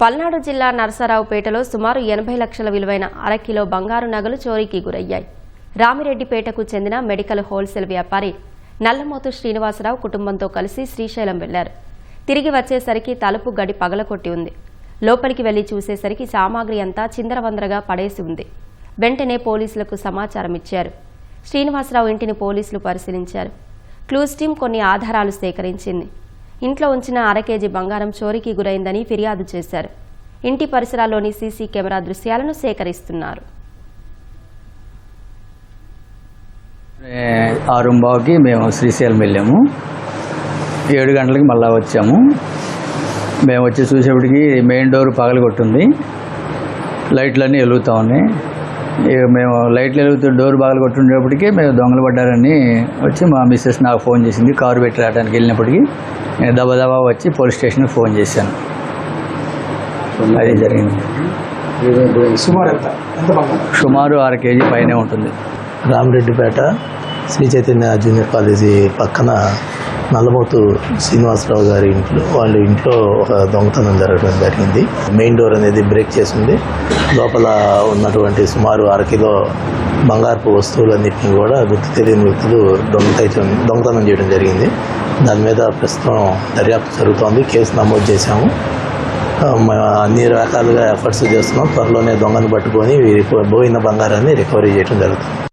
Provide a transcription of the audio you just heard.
పల్నాడు జిల్లా నరసరావుపేటలో సుమారు 80 లక్షల విలువైన అరకిలో బంగారు నగలు చోరీకి గురయ్యాయి. రామిరెడ్డిపేటకు చెందిన మెడికల్ హోల్సేల్ వ్యాపారి నల్లమోతు శ్రీనివాసరావు కుటుంబంతో కలిసి శ్రీశైలం వెళ్లారు. తిరిగి వచ్చేసరికి తలుపు గడి పగలకొట్టి ఉంది. లోపలికి వెళ్లి చూసేసరికి సామాగ్రి అంతా చిందరవందరగా పడేసి ఉంది. వెంటనే పోలీసులకు సమాచారం ఇచ్చారు. శ్రీనివాసరావు ఇంటిని పోలీసులు పరిశీలించారు. క్లూస్ టీం కొన్ని ఆధారాలు సేకరించింది. ఇంట్లో ఉంచిన 1/2 కేజీ బంగారం చోరీకి గురైందని ఫిర్యాదు చేశారు. ఇంటి పరిసరాల్లోని సీసీ కెమెరా దృశ్యాలను సేకరిస్తున్నారు. 6:15కి మేము శ్రీశైలం వెళ్ళాము. 7 గంటలకి మళ్ళీ వచ్చాము. మేము వచ్చి చూసేప్పటికి మెయిన్ డోర్ పగలగొట్టుంది. లైట్లన్నీ వెలుగుతూ ఉన్నాయి. మేము లైట్లు వెలుగుతూ డోర్ పగలగొట్టుండేప్పటికీ మేము దొంగలు పడ్డారని వచ్చి మా మిస్సెస్ నాకు ఫోన్ చేసింది. కారు పెట్టి రావడానికి వెళ్ళినప్పటికీ నేను దబదబా వచ్చి పోలీస్ స్టేషన్కి ఫోన్ చేశాను. అది జరిగింది. సుమారు 1/2 కేజీ పైనే ఉంటుంది. రామిరెడ్డిపేట శ్రీ చైతన్య జూనియర్ కాలేజీ పక్కన నల్లమోతు శ్రీనివాసరావు గారి వాళ్ళ ఇంట్లో ఒక దొంగతనం జరగడం జరిగింది. మెయిన్ డోర్ అనేది బ్రేక్ చేసింది. లోపల ఉన్నటువంటి సుమారు 1/2 కిలో బంగారపు వస్తువులన్నింటినీ కూడా గుర్తు తెలియని వ్యక్తులు దొంగతనం చేయడం జరిగింది. దాని మీద ప్రస్తుతం దర్యాప్తు జరుగుతోంది. కేసు నమోదు చేశాము. అన్ని రకాలుగా ఎఫర్ట్స్ చేస్తున్నాం. త్వరలోనే దొంగను పట్టుకొని పోయిన బంగారాన్ని రికవరీ చేయడం జరుగుతుంది.